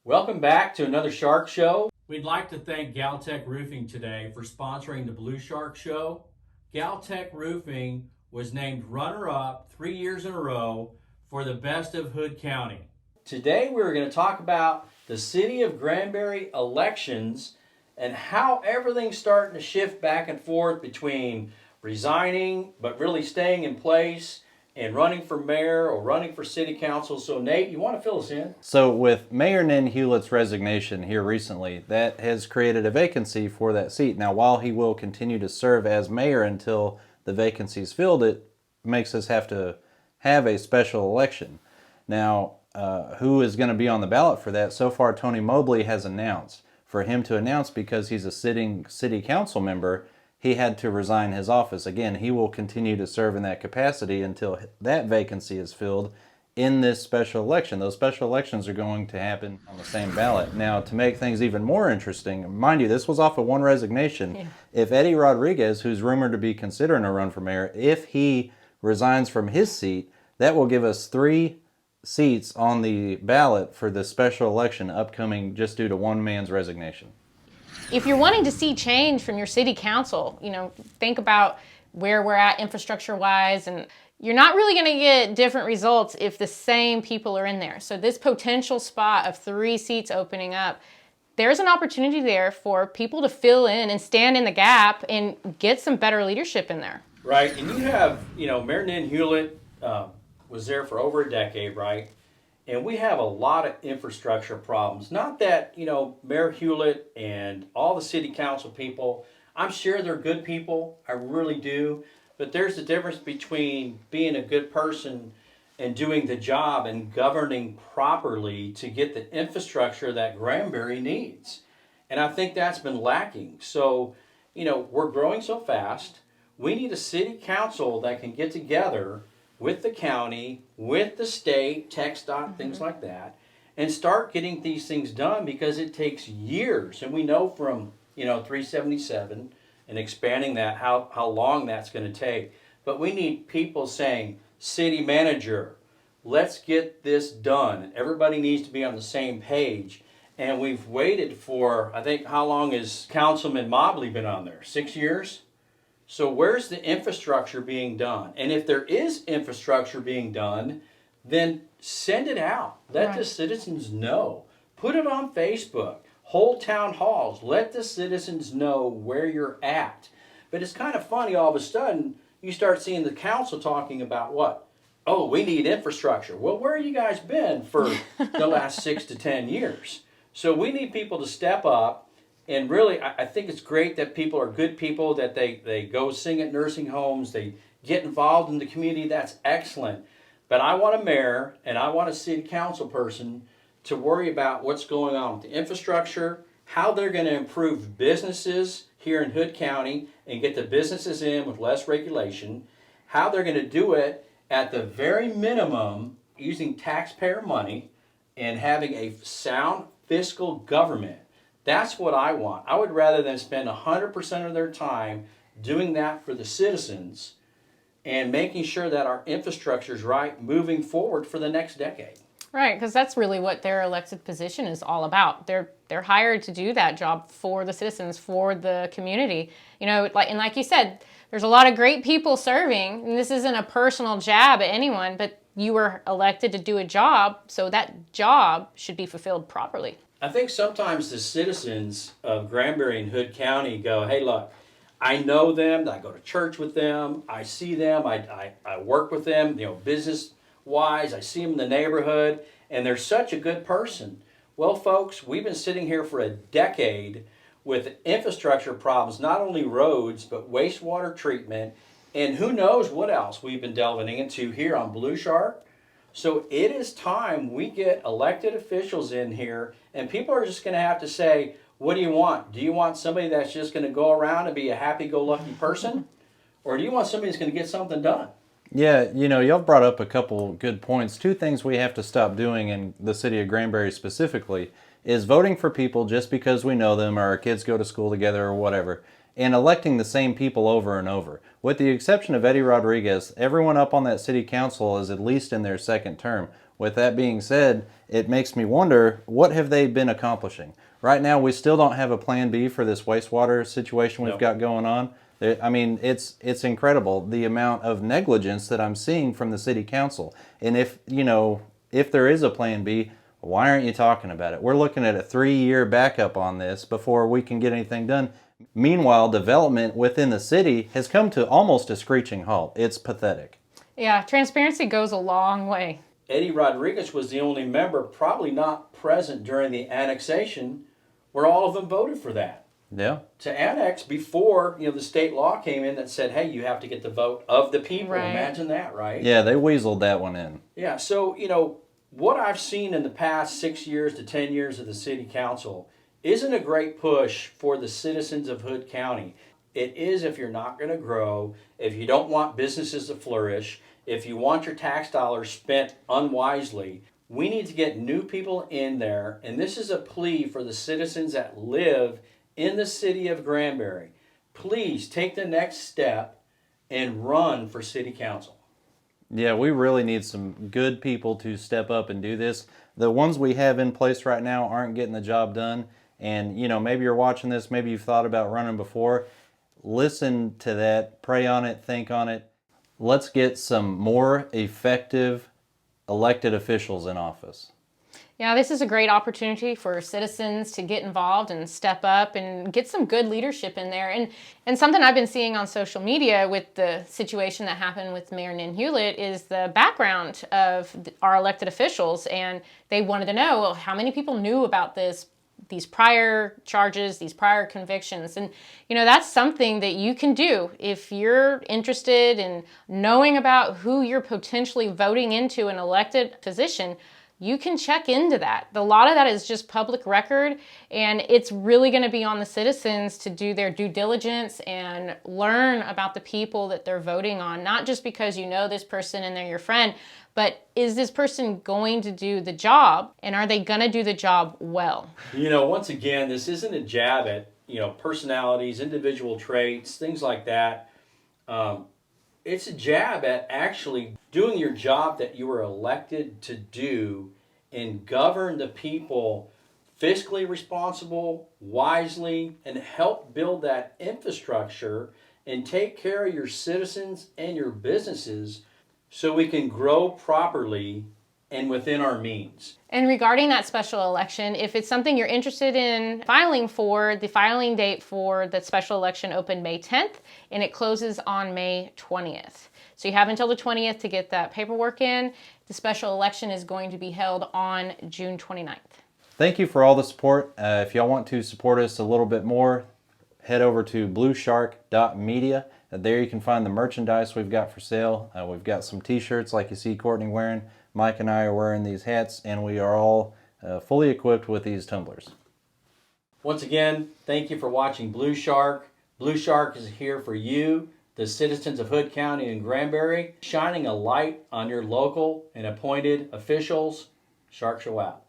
Welcome back to another Shark Show. We'd like to thank Galtech Roofing today for sponsoring the Blue Shark Show. Galtech Roofing was named runner-up 3 years in a row for the best of Hood County. Today we're going to talk about the City of Granbury elections and how everything's starting to shift back and forth between resigning but really staying in place and running for mayor or running for city council. So Nate, you want to fill us in? So with Mayor Nen Hewlett's resignation here recently, that has created a vacancy for that seat. Now, while he will continue to serve as mayor until the vacancy is filled, it makes us have to have a special election. Now, who is going to be on the ballot for that? So far, Tony Mobley has announced. For him to announce, because he's a sitting city council member, he had to resign his office. Again, he will continue to serve in that capacity until that vacancy is filled in this special election. Those special elections are going to happen on the same ballot. Now, to make things even more interesting, mind you, this was off of one resignation. Yeah. If Eddie Rodriguez, who's rumored to be considering a run for mayor, if he resigns from his seat, that will give us 3 seats on the ballot for the special election upcoming just due to one man's resignation. If you're wanting to see change from your city council, think about where we're at infrastructure-wise, and you're not really going to get different results if the same people are in there. So this potential spot of 3 seats opening up, there's an opportunity there for people to fill in and stand in the gap and get some better leadership in there. Right, and you have, Mayor Nen Hewlett was there for over a decade, right? And we have a lot of infrastructure problems. Not that, Mayor Hewlett and all the city council people, I'm sure they're good people, I really do. But there's a difference between being a good person and doing the job and governing properly to get the infrastructure that Granbury needs. And I think that's been lacking. So, we're growing so fast. We need a city council that can get together with the county, with the state, TxDOT, things like that, and start getting these things done, because it takes years. And we know from, 377 and expanding that, how long that's going to take. But we need people saying, city manager, let's get this done. Everybody needs to be on the same page. And we've waited for, I think, how long has Councilman Mobley been on there? 6 years? So where's the infrastructure being done? And if there is infrastructure being done, then send it out. Let the citizens know. Put it on Facebook. Hold town halls. Let the citizens know where you're at. But it's kind of funny, all of a sudden, you start seeing the council talking about what? Oh, we need infrastructure. Well, where have you guys been for the last 6 to 10 years? So we need people to step up. And really, I think it's great that people are good people, that they go sing at nursing homes, they get involved in the community. That's excellent. But I want a mayor and I want a city council person to worry about what's going on with the infrastructure, how they're going to improve businesses here in Hood County and get the businesses in with less regulation, how they're going to do it at the very minimum using taxpayer money and having a sound fiscal government. That's what I want. I would rather than spend 100% of their time doing that for the citizens and making sure that our infrastructure is right moving forward for the next decade. Right, because that's really what their elected position is all about. They're hired to do that job for the citizens, for the community. Like you said, there's a lot of great people serving, and this isn't a personal jab at anyone, but you were elected to do a job, so that job should be fulfilled properly. I think sometimes the citizens of Granbury and Hood County go, hey, look, I know them, I go to church with them, I see them, I work with them, business-wise, I see them in the neighborhood, and they're such a good person. Well, folks, we've been sitting here for a decade with infrastructure problems, not only roads, but wastewater treatment, and who knows what else we've been delving into here on Blue Shark. So it is time we get elected officials in here, and people are just going to have to say, what do you want? Do you want somebody that's just going to go around and be a happy-go-lucky person? Or do you want somebody that's going to get something done? Yeah, y'all brought up a couple good points. 2 things we have to stop doing in the city of Granbury specifically is voting for people just because we know them or our kids go to school together or whatever, and electing the same people over and over. With the exception of Eddie Rodriguez, everyone up on that city council is at least in their 2nd term. with that being said, it makes me wonder, what have they been accomplishing? Right now, we still don't have a plan B for this wastewater situation we've got going on. I mean, it's incredible the amount of negligence that I'm seeing from the city council. And if there is a plan B, why aren't you talking about it? We're looking at a 3-year backup on this before we can get anything done. Meanwhile, development within the city has come to almost a screeching halt. It's pathetic. Yeah, transparency goes a long way. Eddie Rodriguez was the only member probably not present during the annexation where all of them voted for that. Yeah. To annex before, the state law came in that said, hey, you have to get the vote of the people. Right. Imagine that, right? Yeah, they weaseled that one in. Yeah, so, what I've seen in the past 6 years to 10 years of the city council isn't a great push for the citizens of Hood County. It is if you're not going to grow, if you don't want businesses to flourish, if you want your tax dollars spent unwisely. We need to get new people in there, and this is a plea for the citizens that live in the city of Granbury. Please take the next step and run for city council. Yeah, we really need some good people to step up and do this. The ones we have in place right now aren't getting the job done. And, maybe you're watching this, maybe you've thought about running before. Listen to that, pray on it, think on it. Let's get some more effective elected officials in office. Yeah, this is a great opportunity for citizens to get involved and step up and get some good leadership in there. And something I've been seeing on social media with the situation that happened with Mayor Nin Hewlett is the background of our elected officials. And they wanted to know, well, how many people knew about these prior charges, these prior convictions. And, that's something that you can do if you're interested in knowing about who you're potentially voting into an elected position. You can check into that. A lot of that is just public record, and it's really going to be on the citizens to do their due diligence and learn about the people that they're voting on, not just because you know this person and they're your friend, but is this person going to do the job, and are they going to do the job well? Once again, this isn't a jab at, personalities, individual traits, things like that. It's a jab at actually doing your job that you were elected to do and govern the people fiscally responsible, wisely, and help build that infrastructure and take care of your citizens and your businesses so we can grow properly and within our means. And regarding that special election, if it's something you're interested in filing for, the filing date for the special election opened May 10th, and it closes on May 20th. So you have until the 20th to get that paperwork in. The special election is going to be held on June 29th. Thank you for all the support. If y'all want to support us a little bit more, head over to blueshark.media. There you can find the merchandise we've got for sale. We've got some t-shirts like you see Courtney wearing. Mike and I are wearing these hats, and we are all fully equipped with these tumblers. Once again, thank you for watching Blue Shark. Blue Shark is here for you, the citizens of Hood County and Granbury, shining a light on your local and appointed officials. Shark Show out.